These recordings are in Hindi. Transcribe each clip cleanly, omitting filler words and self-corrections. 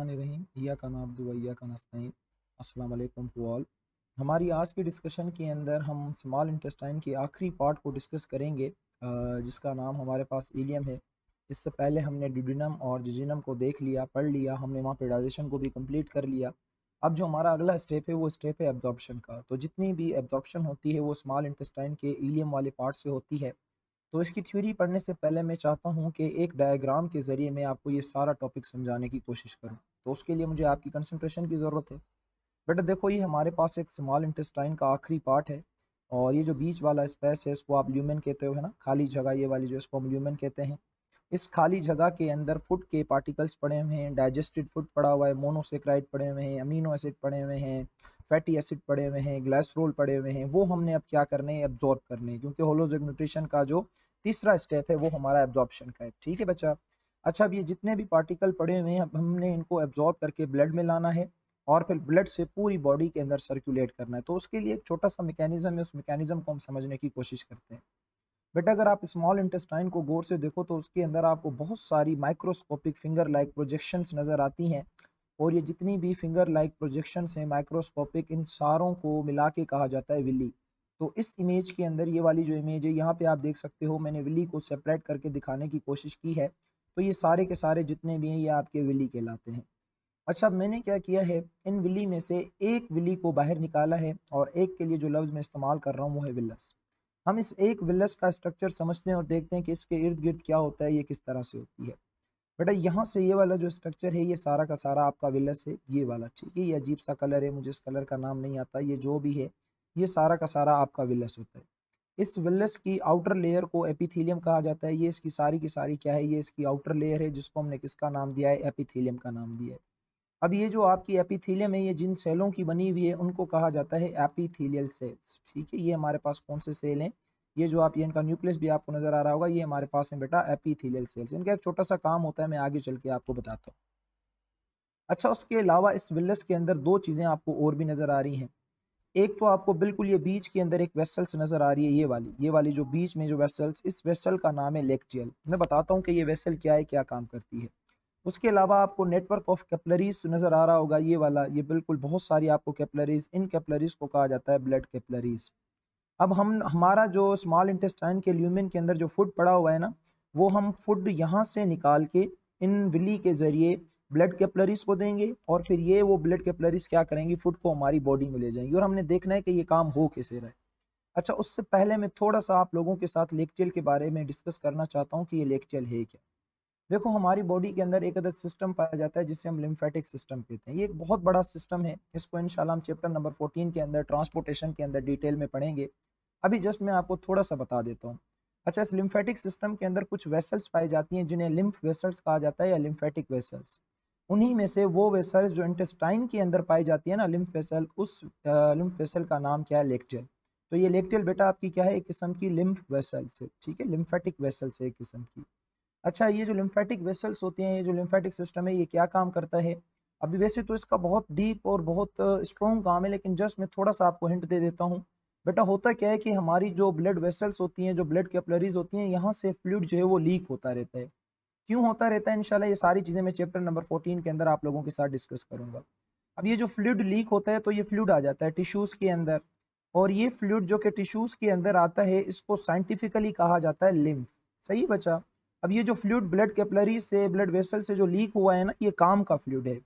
बिस्मिल्लाहिर्रहमानिर्रहीम इय्याका नअब्दु व इय्याका नस्तईन। अस्सलाम वालेकुम टू ऑल। हमारी आज की डिस्कशन के अंदर हम स्मॉल इंटेस्टाइन के आखिरी पार्ट को डिस्कस करेंगे, जिसका नाम हमारे पास इलियम है। इससे पहले हमने ड्यूडेनम और जिजिनम को देख लिया, पढ़ लिया, हमने वहाँ पे डाइजेशन को भी कंप्लीट कर लिया। अब जो हमारा अगला स्टेप है वो स्टेप है एब्जॉर्प्शन का। तो जितनी भी एब्जॉर्प्शन होती है वो स्मॉल इंटेस्टाइन के इलियम वाले पार्ट से होती है। तो इसकी थ्योरी पढ़ने से पहले मैं चाहता हूँ कि एक डायग्राम के ज़रिए मैं आपको ये सारा टॉपिक समझाने की कोशिश करूँ। तो उसके लिए मुझे आपकी कंसंट्रेशन की ज़रूरत है। बेटा देखो, ये हमारे पास एक स्मॉल इंटेस्टाइन का आखिरी पार्ट है, और ये जो बीच वाला स्पेस है इसको आप ल्यूमेन कहते हो, है ना, खाली जगह ये वाली जो इसको हम ल्यूमेन कहते हैं। इस खाली जगह के अंदर फूड के पार्टिकल्स पड़े हुए हैं, डाइजेस्टेड फूड पड़ा हुआ है, मोनोसेक्राइड पड़े हुए हैं, अमीनो एसिड पड़े हुए हैं, फैटी एसिड पड़े हुए हैं, ग्लाइसरोल पड़े हुए हैं। वो हमने अब क्या करने हैं, एब्जॉर्ब करने हैं, क्योंकि होलोजिक न्यूट्रिशन का जो तीसरा स्टेप है वो हमारा एब्जॉर्प्शन का है। ठीक है बच्चा। अच्छा, अब ये जितने भी पार्टिकल पड़े हुए हैं अब हमने इनको एब्जॉर्ब करके ब्लड में लाना है, और फिर ब्लड से पूरी बॉडी के अंदर सर्कुलेट करना है। तो उसके लिए एक छोटा सा मैकेनिज्म है, उस मैकेनिज्म को हम समझने की कोशिश करते हैं। बेटा अगर आप स्मॉल इंटेस्टाइन को गौर से देखो तो उसके अंदर आपको बहुत सारी माइक्रोस्कोपिक फिंगर लाइक प्रोजेक्शंस नज़र आती हैं, और ये जितनी भी फिंगर लाइक प्रोजेक्शंस हैं माइक्रोस्कोपिक, इन सारों को मिला के कहा जाता है विली। तो इस इमेज के अंदर ये वाली जो इमेज है यहाँ पे आप देख सकते हो, मैंने विली को सेपरेट करके दिखाने की कोशिश की है। तो ये सारे के सारे जितने भी हैं ये आपके विली कहलाते हैं। अच्छा, अब मैंने क्या किया है, इन विली में से एक विली को बाहर निकाला है, और एक के लिए जो लफ्ज़ मैं इस्तेमाल कर रहा हूँ वो है विलस। हम इस एक विलस का स्ट्रक्चर समझते हैं और देखते हैं कि इसके इर्द गिर्द क्या होता है, ये किस तरह से होती है। बेटा यहाँ से ये वाला जो स्ट्रक्चर है ये सारा का सारा आपका विलस है, ये वाला, ठीक है। ये अजीब सा कलर है, मुझे इस कलर का नाम नहीं आता, ये जो भी है ये सारा का सारा आपका विलस होता है। इस विलस की आउटर लेयर को एपिथेलियम कहा जाता है। ये इसकी सारी की सारी क्या है, ये इसकी आउटर लेयर है, जिसको हमने किसका नाम दिया है, एपिथेलियम का नाम दिया है। अब ये जो आपकी एपिथेलियम है ये जिन सेलों की बनी हुई है उनको कहा जाता है एपिथेलियल सेल्स, ठीक है। ये हमारे पास कौन से सेल हैं, ये जो आप, ये इनका न्यूक्लियस भी आपको नजर आ रहा होगा, ये हमारे पास है बेटा एपिथेलियल सेल्स। इनका एक छोटा सा काम होता है, मैं आगे चल के आपको बताता हूँ। अच्छा, उसके अलावा इस विलस के अंदर दो चीज़ें आपको और भी नज़र आ रही हैं। एक तो आपको बिल्कुल ये बीच के अंदर एक वेसल्स नज़र आ रही है, ये वाली जो बीच में जो वेसल्स, इस वेसल का नाम है लेक्टियल। मैं बताता हूँ कि ये वेसल क्या है, क्या काम करती है। उसके अलावा आपको नेटवर्क ऑफ कैपिलरीज नज़र आ रहा होगा, ये वाला, ये बिल्कुल बहुत सारी आपको कैपिलरीज, इन कैपिलरीज को कहा जाता है ब्लड कैपिलरीज। अब हम, हमारा जो स्मॉल इंटेस्टाइन के ल्यूमेन के अंदर जो फूड पड़ा हुआ है ना, वो हम फूड यहाँ से निकाल के इन विली के ज़रिए ब्लड कैपिलरीज को देंगे, और फिर ये वो ब्लड कैपिलरीज क्या करेंगी, फूड को हमारी बॉडी में ले जाएंगी, और हमने देखना है कि ये काम हो कैसे रहा है। अच्छा, उससे पहले मैं थोड़ा सा आप लोगों के साथ लेक्टियल के बारे में डिस्कस करना चाहता हूँ कि ये लेक्टियल है क्या। देखो, हमारी बॉडी के अंदर एक अदद सिस्टम पाया जाता है जिसे हम लिम्फेटिक सिस्टम कहते हैं। ये एक बहुत बड़ा सिस्टम है, इसको इंशाल्लाह हम चैप्टर नंबर 14 के अंदर ट्रांसपोर्टेशन के अंदर डिटेल में पढ़ेंगे। अभी जस्ट मैं आपको थोड़ा सा बता देता हूँ। अच्छा, इस लिम्फेटिक सिस्टम के अंदर कुछ वेसल्स पाई जाती हैं जिन्हें लिम्फ वेसल्स कहा जाता है, या लिम्फेटिक वेसल्स। उन्हीं में से वो वेसल्स जो इंटेस्टाइन के अंदर पाई जाती है ना, लिम्फ वेसल, उस लिम्फ वेसल का नाम क्या है, लेक्टियल। तो ये लेक्टियल बेटा आपकी क्या है, एक किस्म की लिम्फ वेसल्स है, ठीक है, लिम्फेटिक वेसल्स है एक किस्म की। अच्छा, ये जो लिम्फेटिक वेसल्स होती हैं, ये जो लिम्फेटिक सिस्टम है ये क्या काम करता है। अभी वैसे तो इसका बहुत डीप और बहुत स्ट्रॉन्ग काम है, लेकिन जस्ट मैं थोड़ा सा आपको हिंट दे देता हूँ। बेटा होता क्या है कि हमारी जो ब्लड वेसल्स होती हैं, जो ब्लड कैपिलरीज होती हैं, यहाँ से फ्लूइड जो है वो लीक होता रहता है। क्यों होता रहता है, इंशाल्लाह ये सारी चीज़ें मैं चैप्टर नंबर 14 के अंदर आप लोगों के साथ डिस्कस करूंगा। अब ये जो फ्लूइड लीक होता है तो ये फ्लूइड आ जाता है टिश्यूज़ के अंदर, और ये फ्लूइड जो कि टिश्यूज़ के अंदर आता है इसको साइंटिफिकली कहा जाता है लिम्फ। सही बचा। अब ये जो फ्लूइड ब्लड कैपिलरीज से, ब्लड वेसल से जो लीक हुआ है ना, ये काम का फ्लूइड है।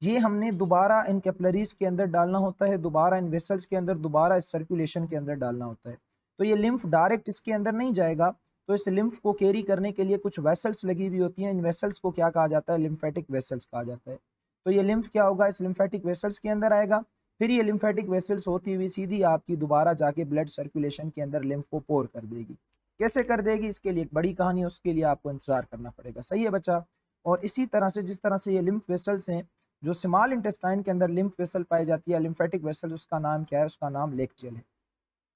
ये हमने दोबारा इन कैपिलरीज के अंदर डालना होता है, दोबारा इन वेसल्स के अंदर, दोबारा इस सर्कुलेशन के अंदर डालना होता है। तो ये लिम्फ डायरेक्ट इसके अंदर नहीं जाएगा, तो इस लिम्फ को कैरी करने के लिए कुछ वेसल्स लगी हुई होती हैं। इन वेसल्स को क्या कहा जाता है, लिम्फेटिक वेसल्स कहा जाता है। तो ये लिम्फ क्या होगा, इस लिम्फेटिक वेसल्स के अंदर आएगा, फिर ये लिम्फेटिक वेसल्स होती हुई सीधी आपकी दोबारा जाके ब्लड सर्कुलेशन के अंदर लिम्फ को पोर कर देगी। कैसे कर देगी, इसके लिए एक बड़ी कहानी है, उसके लिए आपको इंतजार करना पड़ेगा। सही है बच्चा। और इसी तरह से, जिस तरह से ये लिम्फ वेसल्स हैं, जो स्मॉल इंटेस्टाइन के अंदर लिम्फ वेसल पाई जाती है, लिम्फेटिक वेसल, उसका नाम क्या है, उसका नाम लेक्टियल है।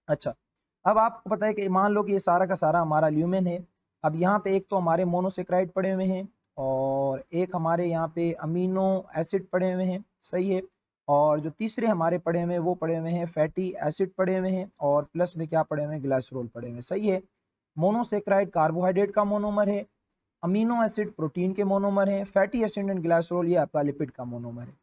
अच्छा, अब आपको पता है कि मान लो कि ये सारा का सारा हमारा ल्यूमेन है। अब यहाँ पे एक तो हमारे मोनोसेक्राइड पड़े हुए हैं, और एक हमारे यहाँ पे अमीनो एसिड पड़े हुए हैं, सही है। और जो तीसरे हमारे पड़े हुए हैं वो पड़े हुए हैं फैटी एसिड पड़े हुए हैं, और प्लस में क्या पड़े हुए हैं, ग्लाइसरोल पड़े हुए हैं, सही है। मोनोसेक्राइड कार्बोहाइड्रेट का मोनोमर है, अमीनो एसिड प्रोटीन के मोनोमर हैं, फैटी एसिड एंड ग्लाइसरोल ये आपका लिपिड का मोनोमर है।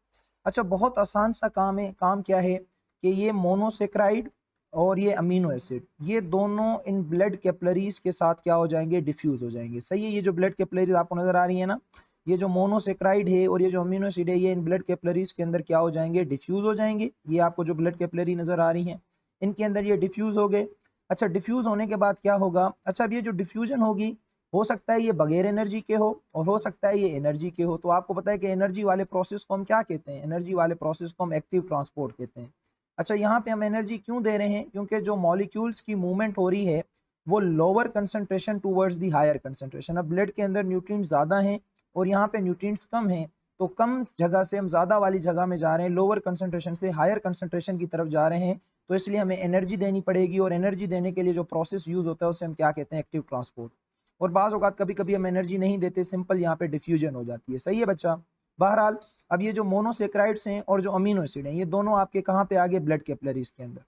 अच्छा, बहुत आसान सा काम है। काम क्या है कि ये मोनोसेक्राइड और ये अमीनो एसिड ये दोनों इन ब्लड कैपिलरीज के साथ क्या हो जाएंगे, डिफ्यूज हो जाएंगे। सही है, ये जो ब्लड कैपिलरीज आपको नजर आ रही है ना, ये जो मोनोसेक्राइड है और ये जो अमीनो एसिड है, ये इन ब्लड कैपिलरीज के अंदर क्या हो जाएंगे, डिफ्यूज हो जाएंगे। ये आपको जो ब्लड कैपिलरी नजर आ रही हैं इनके अंदर ये डिफ्यूज हो गए। अच्छा, डिफ्यूज होने के बाद क्या होगा, अच्छा अब ये जो डिफ्यूजन होगी, हो सकता है ये बगैर एनर्जी के हो और हो सकता है ये एनर्जी के हो। तो आपको पता है कि एनर्जी वाले प्रोसेस को हम क्या कहते हैं, एनर्जी वाले प्रोसेस को हम एक्टिव ट्रांसपोर्ट कहते हैं। अच्छा, यहाँ पे हम एनर्जी क्यों दे रहे हैं, क्योंकि जो मॉलिक्यूल्स की मूवमेंट हो रही है वो lower concentration towards the higher concentration. अब ब्लड के अंदर न्यूट्रिएंट्स ज़्यादा हैं और यहाँ पे न्यूट्रिएंट्स कम हैं, तो कम जगह से हम ज़्यादा वाली जगह में जा रहे हैं, लोअर कंसंट्रेशन से हायर कंसंट्रेशन की तरफ जा रहे हैं। तो इसलिए हमें एनर्जी देनी पड़ेगी और एनर्जी देने के लिए जो प्रोसेस यूज़ होता है उसे हम क्या कहते हैं, एक्टिव ट्रांसपोर्ट। और बाज़ औक़ात कभी कभी हम एनर्जी नहीं देते, सिंपल यहाँ पे डिफ्यूजन हो जाती है। सही है बच्चा। बहरहाल अब ये जो मोनोसेक्राइड्स हैं और जो अमीनो एसिड हैं ये दोनों आपके कहाँ पे आ गए, ब्लड कैपिलरीज के अंदर।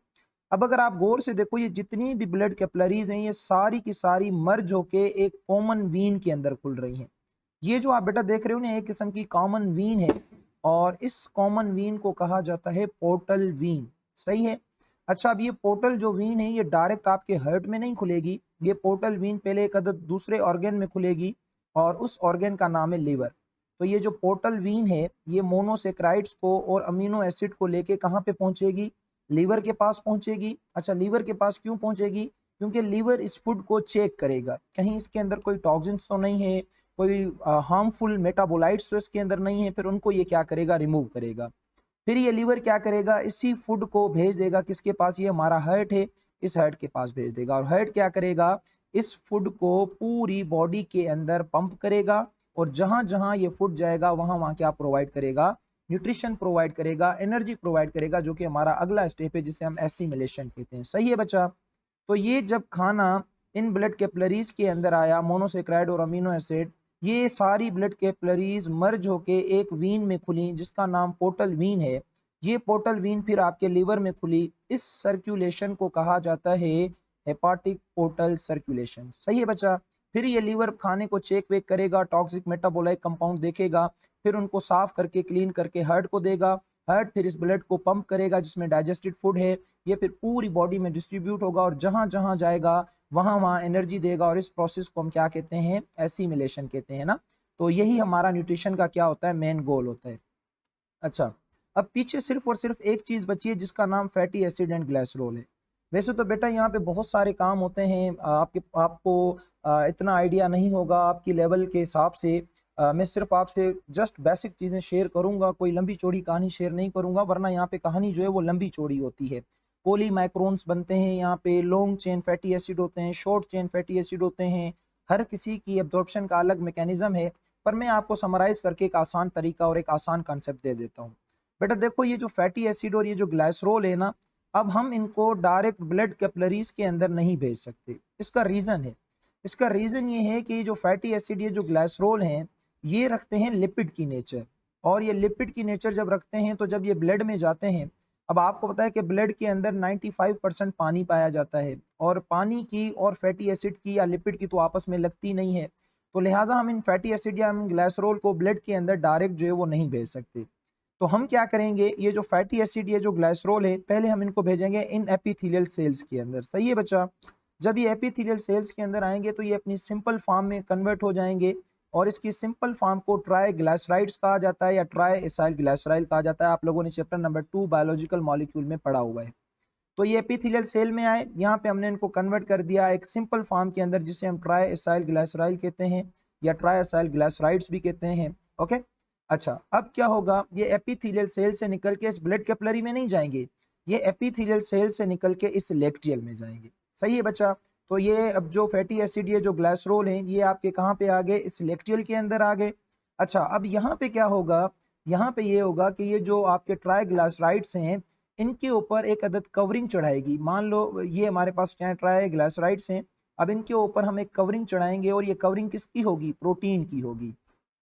अब अगर आप गौर से देखो, ये जितनी भी ब्लड कैपिलरीज हैं ये सारी की सारी मर्ज होके एक कॉमन वीन के अंदर खुल रही हैं। ये जो आप बेटा देख रहे हो ना, एक किस्म की कॉमन वीन है और इस कॉमन वीन को कहा जाता है पोर्टल वीन। सही है। अच्छा, अब ये पोर्टल जो वीन है ये डायरेक्ट आपके हार्ट में नहीं खुलेगी, ये पोर्टल वीन पहले एक अदद दूसरे ऑर्गन में खुलेगी और उस ऑर्गन का नाम है लीवर। तो ये जो पोर्टल वीन है ये मोनोसेक्राइड्स को और अमीनो एसिड को लेके कहाँ पे पहुंचेगी, लीवर के पास पहुंचेगी। अच्छा, लीवर के पास क्यों पहुंचेगी, क्योंकि लीवर इस फूड को चेक करेगा कहीं इसके अंदर कोई टॉक्सिन्स तो नहीं है, कोई हार्मफुल मेटाबोलाइट्स तो इसके अंदर नहीं है, फिर उनको ये क्या करेगा, रिमूव करेगा। फिर ये लीवर क्या करेगा, इसी फूड को भेज देगा किसके पास, ये हमारा हार्ट है, इस हार्ट के पास भेज देगा। और हार्ट क्या करेगा, इस फूड को पूरी बॉडी के अंदर पंप करेगा और जहां जहां ये फूड जाएगा वहां वहां क्या प्रोवाइड करेगा, न्यूट्रिशन प्रोवाइड करेगा, एनर्जी प्रोवाइड करेगा, जो कि हमारा अगला स्टेप है जिसे हम एसिमिलेशन कहते हैं। सही है बच्चा। तो ये जब खाना इन ब्लड कैपिलरीज के अंदर आया, मोनोसेक्राइड और अमीनो एसिड, ये सारी ब्लड कैपिलरीज मर्ज होके एक वीन में खुली जिसका नाम पोर्टल वीन है। ये पोर्टल वीन फिर आपके लीवर में खुली। इस सर्कुलेशन को कहा जाता है हेपाटिक पोर्टल सर्कुलेशन। सही है बच्चा। फिर ये लीवर खाने को चेक वेक करेगा, टॉक्सिक मेटाबोलाइट कंपाउंड देखेगा, फिर उनको साफ करके क्लीन करके हार्ट को देगा। हार्ट फिर इस ब्लड को पंप करेगा जिसमें डाइजेस्टेड फूड है, ये फिर पूरी बॉडी में डिस्ट्रीब्यूट होगा और जहां जहां जाएगा वहां वहां एनर्जी देगा। और इस प्रोसेस को हम क्या कहते हैं, एसिमिलेशन कहते हैं ना। तो यही हमारा न्यूट्रिशन का क्या होता है, मेन गोल होता है। अच्छा, अब पीछे सिर्फ और सिर्फ एक चीज़ बची है जिसका नाम फैटी एसिड एंड ग्लाइसरोल है। वैसे तो बेटा यहाँ पे बहुत सारे काम होते हैं, आपको इतना आइडिया नहीं होगा आपकी लेवल के हिसाब से। मैं सिर्फ आपसे जस्ट बेसिक चीज़ें शेयर करूँगा, कोई लंबी चौड़ी कहानी शेयर नहीं करूँगा, वरना यहाँ पे कहानी जो है वो लंबी चौड़ी होती है। कोली माइक्रोन्स बनते हैं यहाँ पे, लॉन्ग चेन फैटी एसिड होते हैं, शॉर्ट चेन फैटी एसिड होते हैं। हर किसी की एब्जॉर्प्शन का अलग मैकेनिज्म है, पर मैं आपको समराइज़ करके एक आसान तरीका और एक आसान कंसेप्ट दे देता हूँ। बेटा देखो, ये जो फैटी एसिड और ये जो ग्लाइसरोल है ना, अब हम इनको डायरेक्ट ब्लड कैपिलरीज के अंदर नहीं भेज सकते। इसका रीज़न है, इसका रीज़न ये है कि ये जो फैटी एसिड, ये जो ग्लाइसरोल हैं, ये रखते हैं लिपिड की नेचर। और ये लिपिड की नेचर जब रखते हैं तो जब ये ब्लड में जाते हैं, अब आपको पता है कि ब्लड के अंदर 95% पानी पाया जाता है और पानी की और फैटी एसिड की या लिपिड की तो आपस में लगती नहीं है। तो लिहाजा हम इन फैटी एसिड या हम ग्लाइसरोल को ब्लड के अंदर डायरेक्ट जो है वो नहीं भेज सकते। तो हम क्या करेंगे, ये जो फैटी एसिड, ये जो ग्लाइसरोल है, पहले हम इनको भेजेंगे इन एपिथेलियल सेल्स के अंदर। सही है बच्चा। जब ये एपिथेलियल सेल्स के अंदर आएंगे तो ये अपनी सिंपल फॉर्म में कन्वर्ट हो जाएंगे और इसकी सिंपल फॉर्म को ट्राईग्लाइसराइड्स कहा जाता है या ट्राई एसाइल ग्लाइसराइल कहा जाता है। आप लोगों ने चैप्टर नंबर 2 बायोलॉजिकल मॉलिक्यूल में पढ़ा हुआ है। तो ये एपिथेलियल सेल में आए, यहाँ पे हमने इनको कन्वर्ट कर दिया एक सिंपल फॉर्म के अंदर जिसे हम ट्राई एसाइल ग्लाइसराइल कहते हैं या ट्राई एसाइल ग्लाइसराइड्स भी कहते हैं। ओके। अच्छा, अब क्या होगा, ये एपिथेलियल सेल से निकल के इस ब्लड कैपिलरी में नहीं जाएंगे, ये एपिथेलियल सेल से निकल के इस लेक्टियल में जाएंगे। सही है बच्चा। तो ये अब जो फैटी एसिड, ये जो ग्लाइसरोल हैं, ये आपके कहाँ पे आ गए, इस लेक्टियल के अंदर आ गए। अच्छा, अब यहाँ पे क्या होगा, यहाँ पे ये होगा कि ये जो आपके ट्राईग्लाइसराइड्स हैं, इनके ऊपर एक अदद कवरिंग चढ़ाएगी। मान लो ये हमारे पास क्या ट्राईग्लाइसराइड्स हैं, अब इनके ऊपर हम एक कवरिंग चढ़ाएंगे और ये कवरिंग किसकी होगी, प्रोटीन की होगी।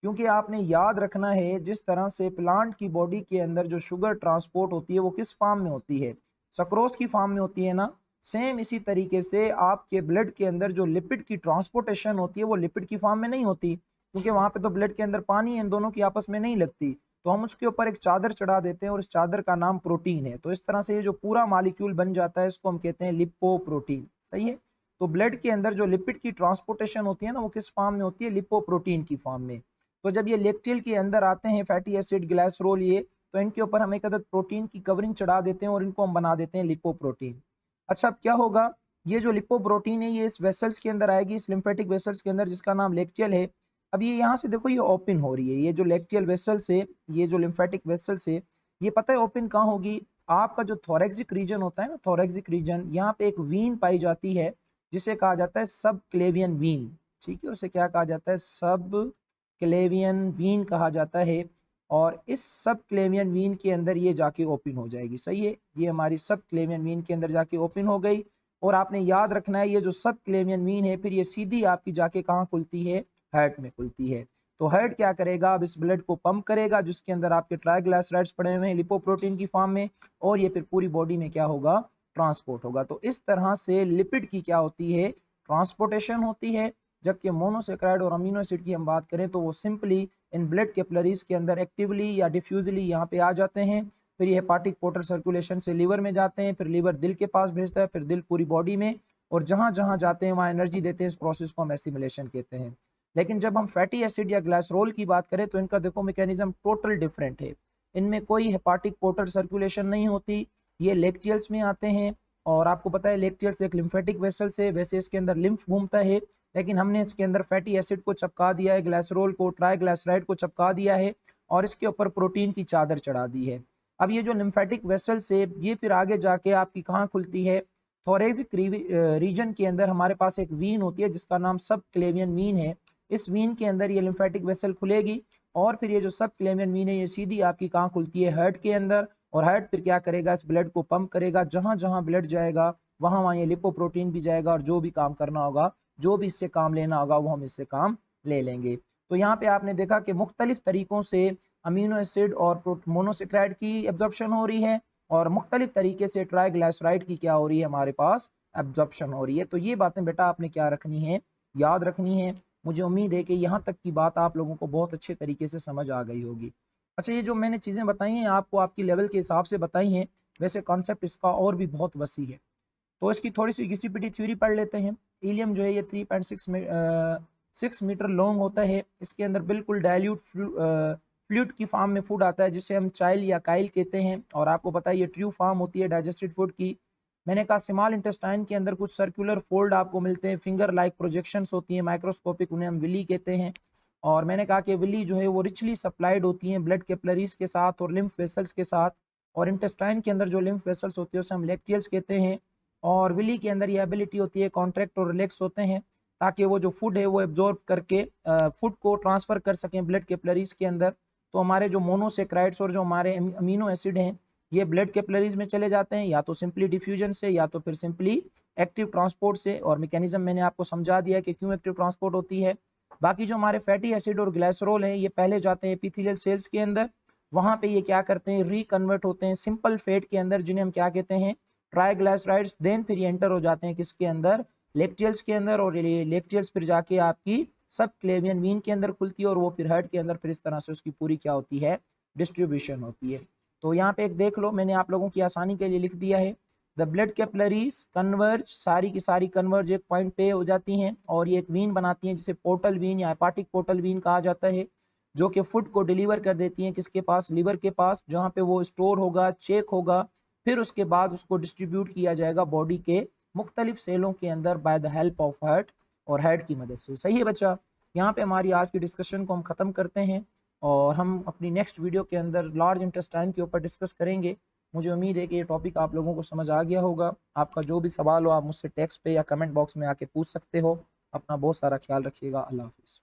क्योंकि आपने याद रखना है, जिस तरह से प्लांट की बॉडी के अंदर जो शुगर ट्रांसपोर्ट होती है वो किस फॉर्म में होती है, सक्रोज की फॉर्म में होती है ना। सेम इसी तरीके से आपके ब्लड के अंदर जो लिपिड की ट्रांसपोर्टेशन होती है वो लिपिड की फॉर्म में नहीं होती, क्योंकि वहाँ पे तो ब्लड के अंदर पानी है, इन दोनों की आपस में नहीं लगती। तो हम उसके ऊपर एक चादर चढ़ा देते हैं और इस चादर का नाम प्रोटीन है। तो इस तरह से ये जो पूरा मॉलिक्यूल बन जाता है इसको हम कहते हैं लिपोप्रोटीन। सही है। तो ब्लड के अंदर जो लिपिड की ट्रांसपोर्टेशन होती है ना, वो किस फॉर्म में होती है? लिपोप्रोटीन की फॉर्म में। तो जब ये लेक्टिल के अंदर आते हैं फैटी एसिड, ग्लाइसरोल, ये तो इनके ऊपर हम एक अदद प्रोटीन की कवरिंग चढ़ा देते हैं और इनको हम बना देते हैं लिपोप्रोटीन। अच्छा, अब क्या होगा? ये जो लिपोप्रोटीन है ये इस वेसल्स के अंदर आएगी, इस लिम्फेटिक वेसल्स के अंदर, जिसका नाम लेक्टियल है। अब ये यहाँ से देखो ये ओपन हो रही है, ये जो लेक्टियल वेसल्स है, ये जो लिम्फेटिक वेसल्स है, ये पता है ओपन कहाँ होगी? आपका जो थोरेक्सिक रीजन होता है ना, थोरेक्सिक रीजन, यहाँ पे एक वीन पाई जाती है जिसे कहा जाता है सब क्लेवियन वीन। ठीक है, उसे क्या कहा जाता है? सब क्लेवियन वीन कहा जाता है। और इस सब क्लेवियन वीन के अंदर ये जाके ओपन हो जाएगी। सही है, ये हमारी सब क्लेवियन वीन के अंदर जाके ओपन हो गई। और आपने याद रखना है ये जो सब क्लेवियन वीन है फिर ये सीधी आपकी जाके कहाँ खुलती है? हार्ट में खुलती है। तो हार्ट क्या करेगा? अब इस ब्लड को पंप करेगा जिसके अंदर आपके ट्राइग्लिसराइड्स पड़े हुए हैं लिपोप्रोटीन की फॉर्म में, और ये फिर पूरी बॉडी में क्या होगा? ट्रांसपोर्ट होगा। तो इस तरह से लिपिड की क्या होती है? ट्रांसपोर्टेशन होती है। जबकि मोनोसेक्राइड और अमीनो एसिड की हम बात करें तो वो सिंपली इन ब्लड कैपिलरीज के अंदर एक्टिवली या डिफ्यूजली यहाँ पे आ जाते हैं। फिर ये हेपाटिक पोर्टल सर्कुलेशन से लीवर में जाते हैं, फिर लीवर दिल के पास भेजता है, फिर दिल पूरी बॉडी में, और जहाँ जहाँ जाते हैं वहाँ एनर्जी देते हैं। इस प्रोसेस को हम एसिमिलेशन कहते हैं। लेकिन जब हम फैटी एसिड या ग्लाइसरोल की बात करें तो इनका देखो मैकेनिज्म टोटल डिफरेंट है। इनमें कोई हेपाटिक पोर्टल सर्कुलेशन नहीं होती, ये लेक्टियल्स में आते हैं। और आपको पता है लेक्टियल्स एक लिम्फेटिक वेसल से, वैसे इसके अंदर लिम्फ घूमता है, लेकिन हमने इसके अंदर फैटी एसिड को चिपका दिया है, ग्लाइसरोल को, ट्राइग्लिसराइड को चिपका दिया है और इसके ऊपर प्रोटीन की चादर चढ़ा दी है। अब ये जो लिम्फेटिक वेसल से ये फिर आगे जाके आपकी कहाँ खुलती है? थोरेक्सिक रीजन के अंदर हमारे पास एक वीन होती है जिसका नाम सब क्लेवियन वीन है। इस वीन के अंदर ये लिम्फेटिक वेसल खुलेगी और फिर ये जो सब क्लेवियन वीन है ये सीधी आपकी कहाँ खुलती है? हार्ट के अंदर। और हार्ट फिर क्या करेगा? इस ब्लड को पंप करेगा, जहाँ जहाँ ब्लड जाएगा वहाँ वहाँ ये लिपोप्रोटीन भी जाएगा, और जो भी काम करना होगा, जो भी इससे काम लेना होगा वो हम इससे काम ले लेंगे। तो यहाँ पे आपने देखा कि मुख्तलिफ तरीक़ों से अमीनो एसिड और मोनोसेक्राइड की एब्जॉर्प्शन हो रही है, और मुख्तलिफ तरीके से ट्राइग्लिसराइड की क्या हो रही है? हमारे पास एब्जॉर्प्शन हो रही है। तो ये बातें बेटा आपने क्या रखनी है? याद रखनी है। मुझे उम्मीद है कि यहाँ तक की बात आप लोगों को बहुत अच्छे तरीके से समझ आ गई होगी। अच्छा, ये जो मैंने चीज़ें बताई हैं आपको आपकी लेवल के हिसाब से बताई हैं, वैसे कॉन्सेप्ट इसका और भी बहुत वसी है। तो इसकी थोड़ी सी घिसी-पिटी थ्योरी पढ़ लेते हैं। हीलियम जो है ये 3.6 मीटर लॉन्ग होता है। इसके अंदर बिल्कुल डाइल्यूट फ्लूइड की फॉर्म में फूड आता है जिसे हम चाइल या काइल कहते हैं, और आपको पता है ये ट्रू फॉर्म होती है डाइजेस्टेड फूड की। मैंने कहा स्मॉल इंटेस्टाइन के अंदर कुछ सर्कुलर फोल्ड आपको मिलते हैं, फिंगर लाइक प्रोजेक्शंस होती हैं, माइक्रोस्कोपिक, उन्हें हम विली कहते हैं। और मैंने कहा कि विली जो है वो रिचली सप्लाइड होती हैं ब्लड कैपिलरीज के साथ और लिम्फ वेसल्स के साथ। और इंटेस्टाइन के अंदर जो लिम्फ वेसल्स होती है उसे हम लेक्टियल्स कहते हैं। और विली के अंदर ये एबिलिटी होती है कॉन्ट्रैक्ट और रिलैक्स होते हैं ताकि वो जो फूड है वो एब्जॉर्ब करके फूड को ट्रांसफ़र कर सकें ब्लड कैपिलरीज के अंदर। तो हमारे जो मोनोसेक्राइड्स और जो हमारे अमीनो एसिड हैं ये ब्लड कैपिलरीज में चले जाते हैं, या तो सिंपली डिफ्यूजन से या तो फिर सिंपली एक्टिव ट्रांसपोर्ट से। और मैकेनिज्म मैंने आपको समझा दिया कि क्यों एक्टिव ट्रांसपोर्ट होती है। बाकी जो हमारे फैटी एसिड और ग्लाइसरोल हैं ये पहले जाते हैं एपिथेलियल सेल्स के अंदर, वहाँ पे ये क्या करते हैं? रिकन्वर्ट होते हैं सिंपल फैट के अंदर, जिन्हें हम क्या कहते हैं? ट्राइग्लिसराइड्स। देन फिर ये एंटर हो जाते हैं किसके अंदर? लेक्टियल्स के अंदर, और ये लेक्टियल्स फिर जाके आपकी सब क्लेवियन वीन के अंदर खुलती है, और वो फिर हार्ट के अंदर फिर इस तरह से उसकी पूरी क्या होती है? डिस्ट्रीब्यूशन होती है। तो यहाँ पे एक देख लो, मैंने आप लोगों की आसानी के लिए लिख दिया है, द ब्लड कैपिलरीज कन्वर्ज, सारी की सारी कन्वर्ज एक पॉइंट पे हो जाती हैं और ये एक वीन बनाती हैं जिसे पोर्टल वीन या हेपाटिक पोर्टल वीन कहा जाता है, जो कि फूड को डिलीवर कर देती हैं किसके पास? लीवर के पास, जहाँ पे वो स्टोर होगा, चेक होगा, फिर उसके बाद उसको डिस्ट्रीब्यूट किया जाएगा बॉडी के मुख्तलिफ सेलों के अंदर by the help of heart, और हार्ट की मदद से। सही है बच्चा? यहाँ पे हमारी आज की डिस्कशन को हम ख़त्म करते हैं, और हम अपनी नेक्स्ट वीडियो के अंदर लार्ज इंटेस्टाइन के ऊपर डिस्कस करेंगे। मुझे उम्मीद है कि ये टॉपिक आप लोगों को समझ आ गया होगा। आपका जो भी सवाल हो आप मुझसे टेक्स्ट पे या कमेंट बॉक्स में आके पूछ सकते हो। अपना बहुत सारा ख्याल रखिएगा। अल्लाह हाफिज़।